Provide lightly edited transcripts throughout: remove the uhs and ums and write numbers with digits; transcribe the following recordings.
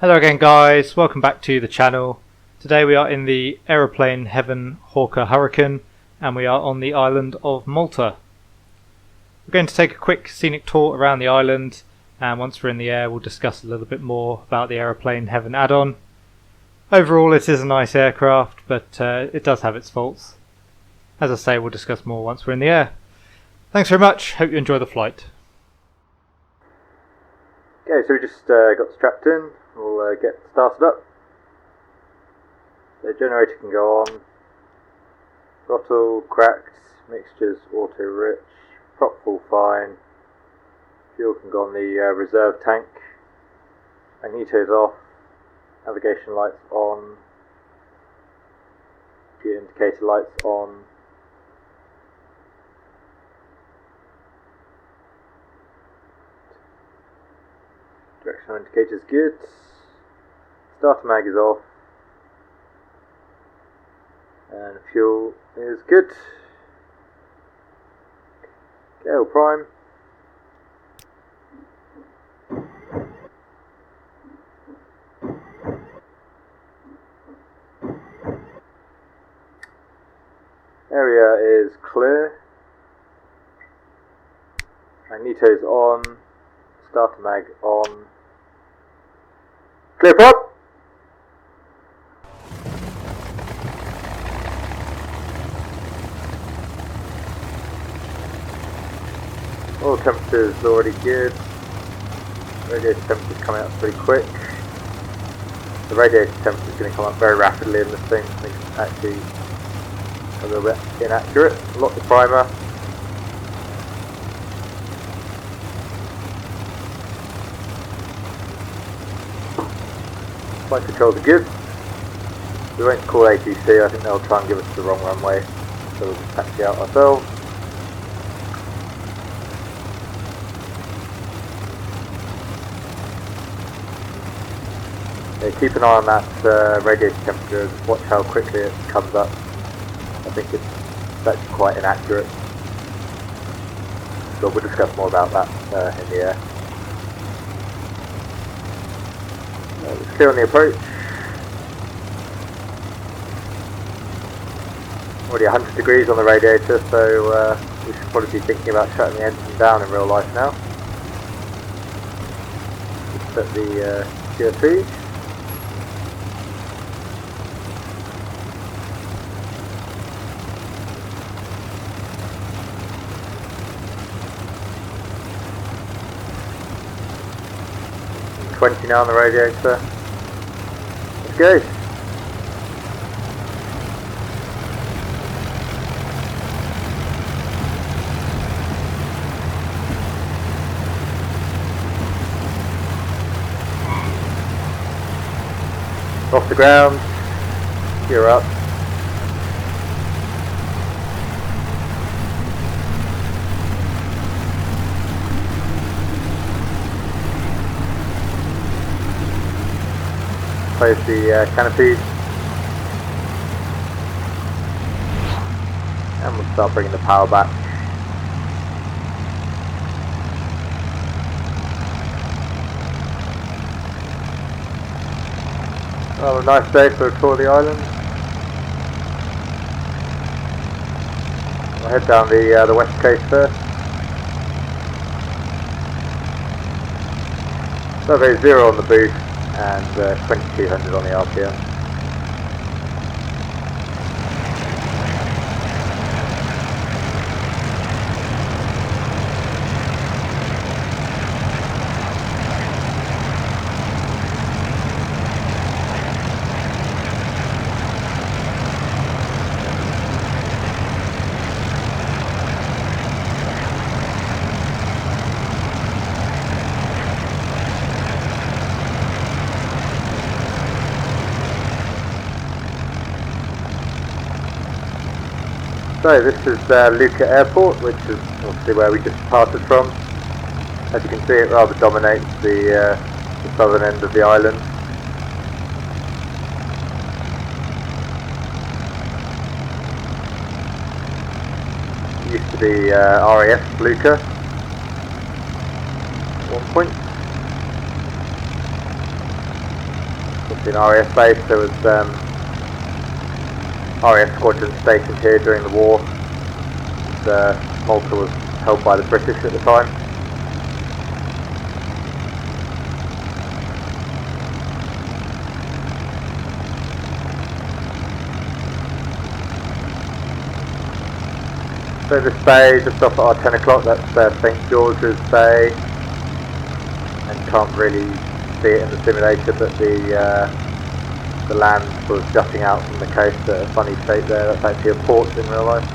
Hello again guys, welcome back to the channel. Today we are in the Aeroplane Heaven Hawker Hurricane and we are on the island of Malta. We're going to take a quick scenic tour around the island, and once we're in the air we'll discuss a little bit more about the Aeroplane Heaven add-on. Overall it is a nice aircraft, but it does have its faults. As I say, we'll discuss more once we're in the air. Thanks very much, hope you enjoy the flight. Okay, so we just got strapped in. We'll get started up. The generator can go on. Throttle cracked, mixtures auto rich, prop full fine. Fuel can go on the reserve tank. Magnetos off. Navigation lights on. Gear indicator lights on. Directional indicator's good. Starter mag is off. And fuel is good. Gale prime. Area is clear. Magnetos on. Starter mag on. Clear prop! Oil temperature is already good. Radiator temperature is coming up pretty quick. The radiator temperature is going to come up very rapidly in this thing. I think it's actually a little bit inaccurate. Lock the primer. Flight controls are good. We won't call ATC, I think they'll try and give us the wrong runway, so we'll just taxi out ourselves. Okay, keep an eye on that radiator temperature, just watch how quickly it comes up. I think it's actually quite inaccurate. So we'll discuss more about that in the air. It's clear on the approach. Already 100 degrees on the radiator, so we should probably be thinking about shutting the engine down in real life now. Just set the CO2. Now on the radiator. Let's go. Off the ground. Gear up. Close the canopies, and we'll start bringing the power back. Well, a nice day for a tour of the island. We'll head down the west coast first. Survey 0 on the boost. And 2200 on the RPM. So this is Luqa Airport, which is obviously where we just departed from. As you can see, it rather dominates the southern end of the island. It used to be RAF Luqa at one point. in RAF base. There was RAF squadron stationed here during the war. Malta was held by the British at the time. So this bay, just off at our 10 o'clock, that's St George's Bay, and can't really see it in the simulator, but the land was jutting out from the coast at a funny shape there. That's actually a port in real life.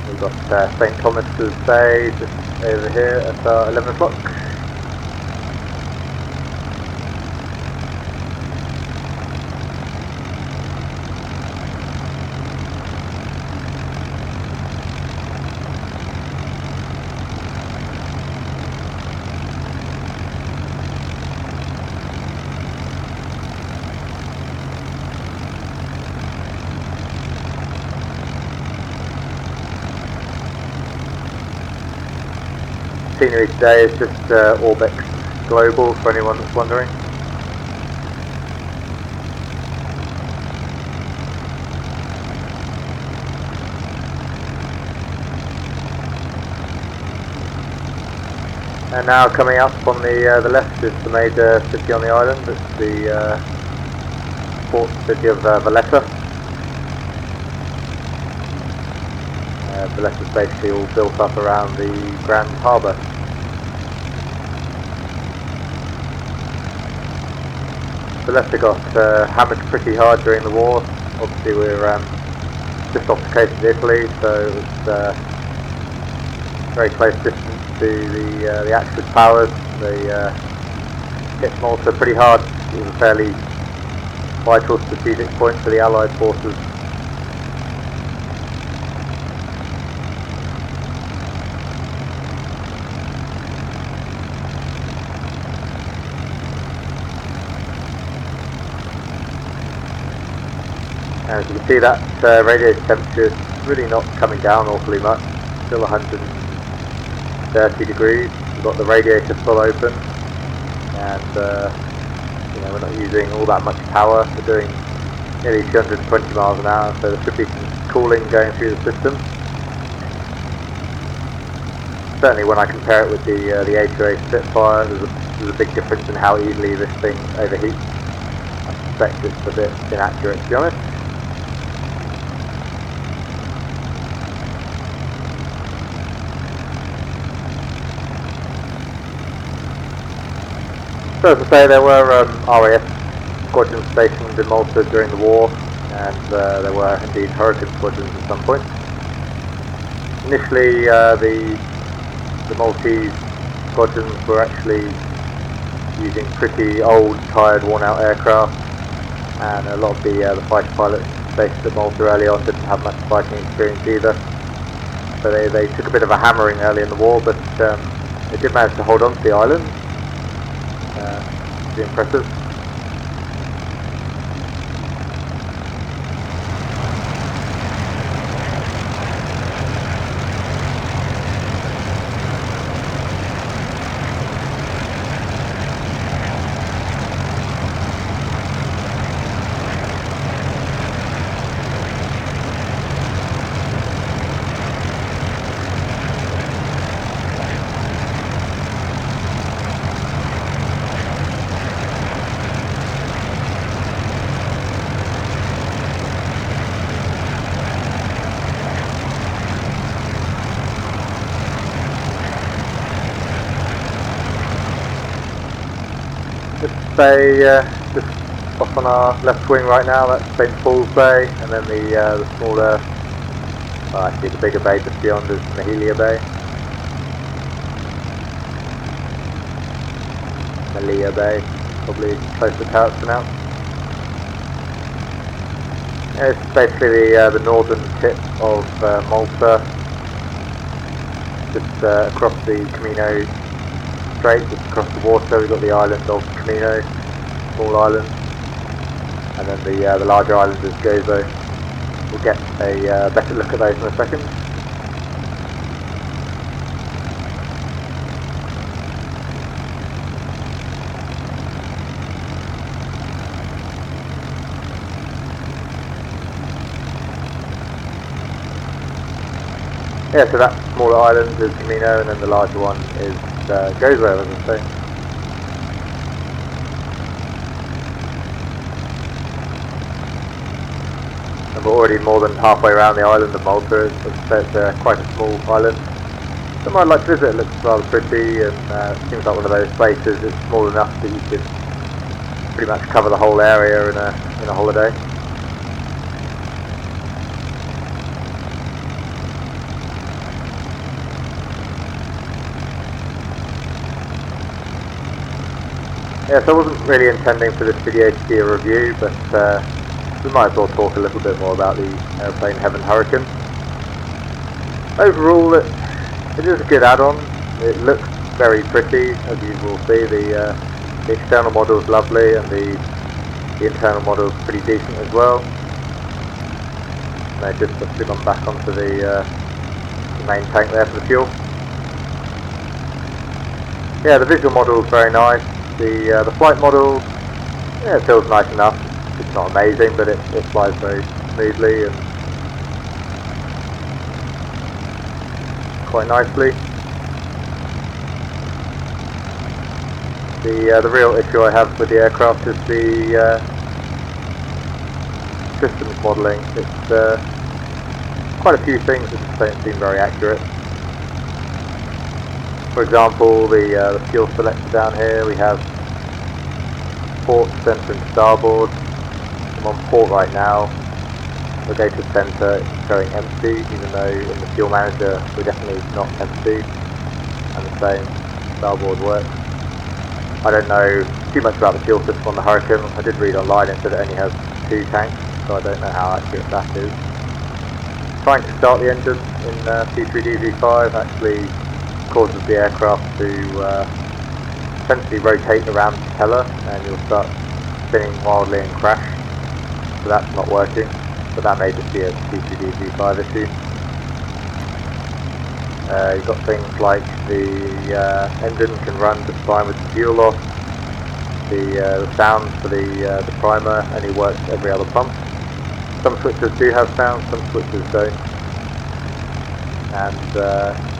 We've got St Thomas's Bay just over here at 11 o'clock. Scenery today is just ORBX Global for anyone that's wondering. And now coming up on the left is the major city on the island. It's the port city of Valletta. Valletta's basically all built up around the Grand Harbour. Valletta got hammered pretty hard during the war. Obviously we're just off the coast of Italy, so it was very close distance to the Axis powers. They hit Malta pretty hard. It was a fairly vital strategic point for the Allied forces. As you can see, that radiator temperature is really not coming down awfully much, still 130 degrees. We've got the radiator full open, and we're not using all that much power. We're doing nearly 220 miles an hour, so there should be some cooling going through the system. Certainly when I compare it with the A2A Spitfire, there's a big difference in how easily this thing overheats. I suspect it's a bit inaccurate, to be honest. So as I say, there were RAF squadrons stationed in Malta during the war, and there were indeed Hurricane squadrons at some point. Initially, the Maltese squadrons were actually using pretty old, tired, worn-out aircraft, and a lot of the fighter pilots stationed at Malta early on didn't have much fighting experience either. So they took a bit of a hammering early in the war, but they did manage to hold on to the island. Pretty impressive. This bay just off on our left wing right now, that's St Paul's Bay, and then the smaller Well, actually the bigger bay just beyond is Mahalia Bay. Mahalia Bay, probably close to how it's pronounced. Yeah, it's basically the northern tip of Malta, just across the Camino Strait, just across the water. We've got the island of Camino, small island, and then the larger island is Gozo. We'll get a better look at those in a second. Yeah, so that smaller island is Camino, and then the larger one is Gozo, as I say. And we're already more than halfway around the island of Malta. It's quite a small island. Somewhere I'd like to visit. It looks rather pretty, and seems like one of those places. It's small enough that you can pretty much cover the whole area in a holiday. Yeah, so I wasn't really intending for this video to be a review, but we might as well talk a little bit more about the Aeroplane Heaven Hurricane. Overall, it is a good add-on. It looks very pretty, as you will see. The external model is lovely, and the internal model is pretty decent as well. And I just put them back onto the main tank there for the fuel. Yeah, the visual model is very nice. The flight model, yeah, it feels nice enough. It's not amazing, but it flies very smoothly and quite nicely. The real issue I have with the aircraft is the systems modelling. It's quite a few things that just don't seem very accurate. For example, the fuel selector down here, we have port, centre and starboard. I'm on port right now. We'll go to centre, it's showing empty, even though in the fuel manager we're definitely not empty. And the same, starboard works. I don't know too much about the fuel system on the Hurricane. I did read online it said it only has 2 tanks, so I don't know how accurate that is. Trying to start the engine in P3D V5 actually causes the aircraft to essentially rotate around the propeller, and you'll start spinning wildly and crash. So that's not working, but that may just be a P3D V5 issue. You've got things like the engine can run just fine with the fuel off. The sound for the primer only works every other pump. Some switches do have sound, some switches don't. And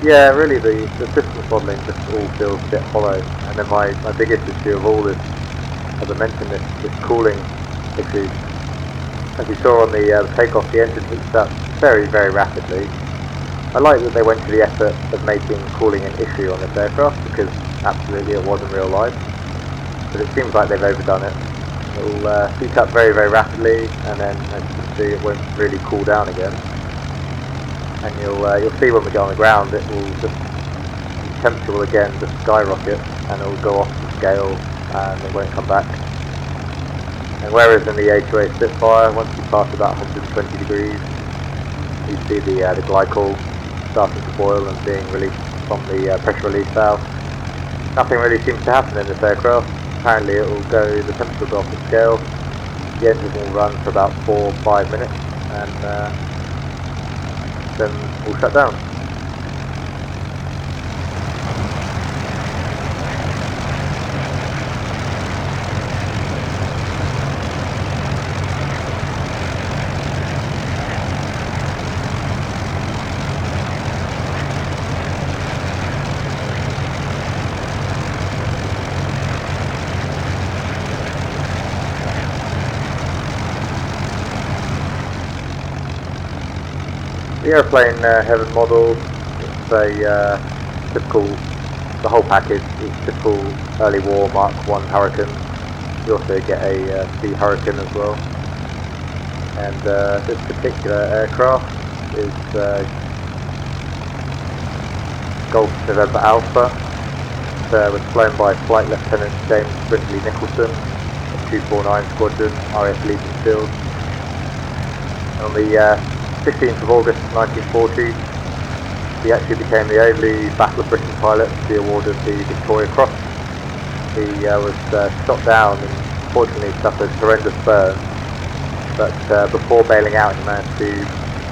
yeah, really the systems modelling just all feels a bit hollow. And then my biggest issue of all is, as I mentioned, this cooling issue. As you saw on the takeoff, the engine heats up very, very rapidly. I like that they went to the effort of making cooling an issue on this aircraft, because absolutely it was in real life. But it seems like they've overdone it. It will heat up very, very rapidly, and then as you can see, it won't really cool down again. And you'll see when we go on the ground, it will just, the temperature will again just skyrocket, and it will go off the scale, and it won't come back. And whereas in the A2A Spitfire, once you pass about 120 degrees, you see the glycol starting to boil and being released from the pressure release valve. Nothing really seems to happen in this aircraft. Apparently it will go, the temperature will go off the scale, the engine will run for about 4 or 5 minutes, and then we'll shut down. The Aeroplane Heaven model, it's a typical, the whole package is typical early war Mark 1 Hurricane. You also get a Sea Hurricane as well. And this particular aircraft is Golf November Alpha. It was flown by Flight Lieutenant James Brindley Nicholson at 249 Squadron, RAF Legion Field. And on the 15th of August 1940, he actually became the only Battle of Britain pilot to be awarded the Victoria Cross. He was shot down and fortunately suffered horrendous burns, but before bailing out he managed to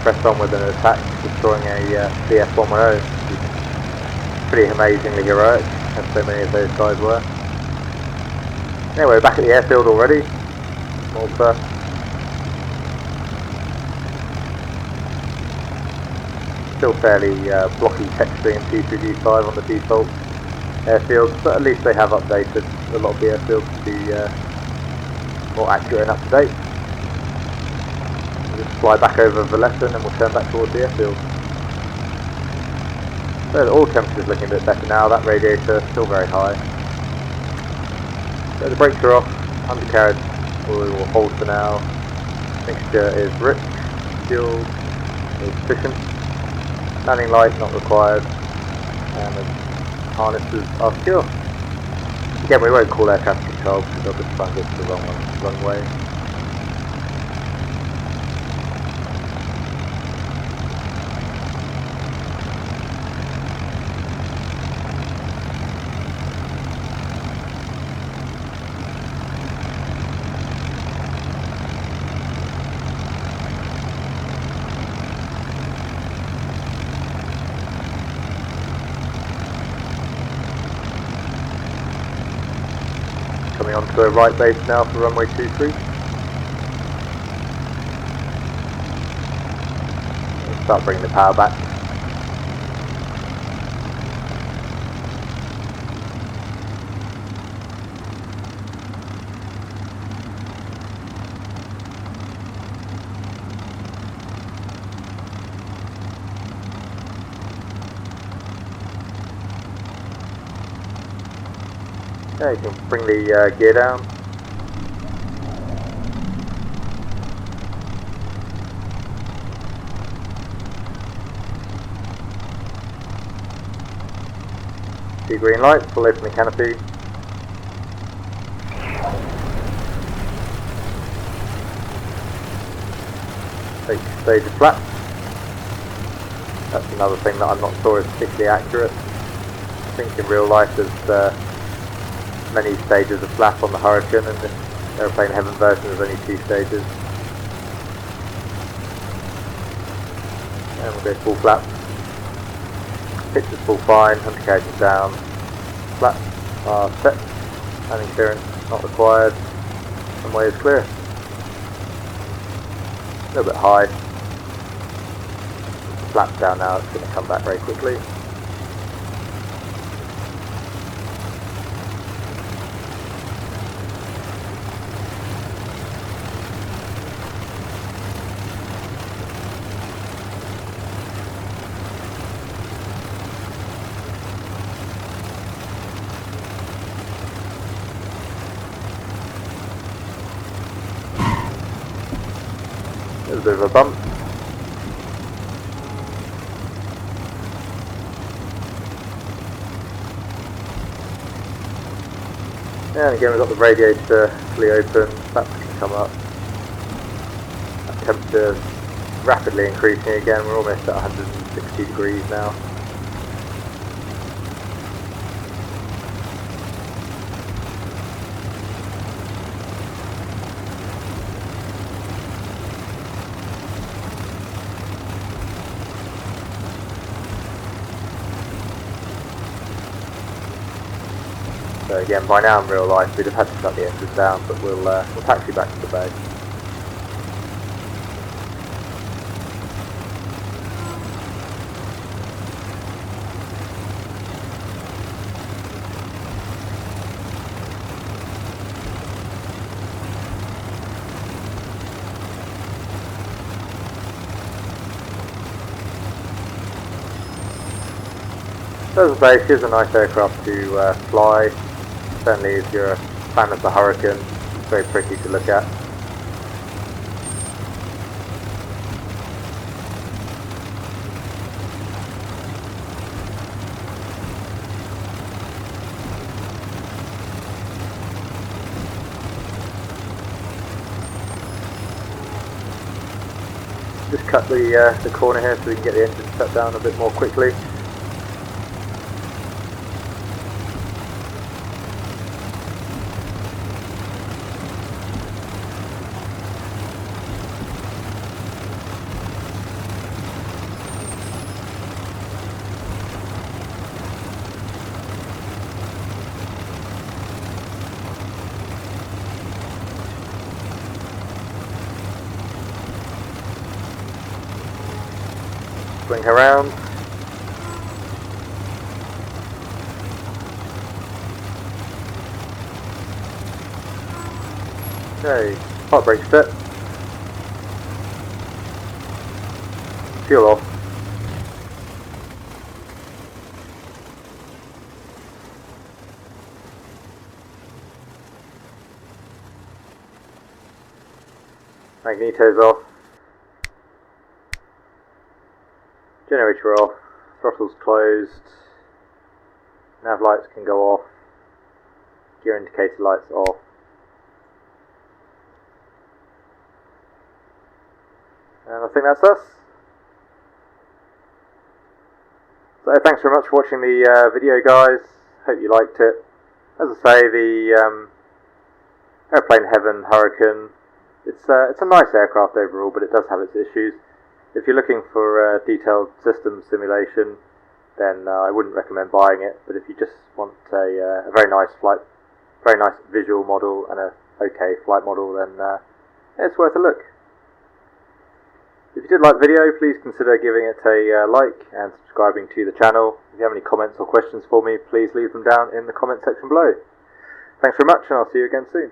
press on with an attack, destroying a BF-110, which is pretty amazingly heroic, as so many of those guys were. Anyway, we're back at the airfield already, Malta. Still fairly blocky texturing in P3D 5 on the default airfields, but at least they have updated a lot of the airfields to be more accurate and up to date. We'll just fly back over Valletta and we'll turn back towards the airfield. So the oil temperature is looking a bit better now, that radiator is still very high. So the brakes are off, undercarriage we will hold for now. Mixture is rich, fuel is sufficient. Landing light not required, and the harnesses are secure. Again, we won't call air traffic control because I'll just try and get to the wrong way. Coming on to a right base now for runway 23. We'll start bringing the power back. Yeah, you can bring the gear down. See green light, pull away from the canopy. Take stage of flaps. That's another thing that I'm not sure is particularly accurate. I think in real life there's many stages of flap on the Hurricane, and this Aeroplane Heaven version is only 2 stages. And we'll go full flap. Pitch is full fine, undercarriage is down. Flaps are set. Landing clearance not required. Runway is clear. A little bit high. Flaps down now, it's going to come back very quickly. There's a bit of a bump. And again we've got the radiator fully open, flaps can come up. That temperature is rapidly increasing again, we're almost at 160 degrees now. So again, by now in real life we'd have had to shut the engines down, but we'll taxi back to the bay. So as a base, here's a nice aircraft to fly. Certainly if you're a fan of the Hurricane, it's very pretty to look at. cut the corner here so we can get the engine shut down a bit more quickly. Swing her around. Okay, hot brake set. Fuel off. Magnetos off. Generator off, throttle's closed, nav lights can go off, gear indicator lights off. And I think that's us. So thanks very much for watching the video, guys. Hope you liked it. As I say, the Aeroplane Heaven Hurricane, it's a nice aircraft overall, but it does have its issues. If you're looking for detailed system simulation, then I wouldn't recommend buying it. But if you just want a very nice visual model and a okay flight model, then it's worth a look. If you did like the video, please consider giving it a like and subscribing to the channel. If you have any comments or questions for me, please leave them down in the comment section below. Thanks very much, and I'll see you again soon.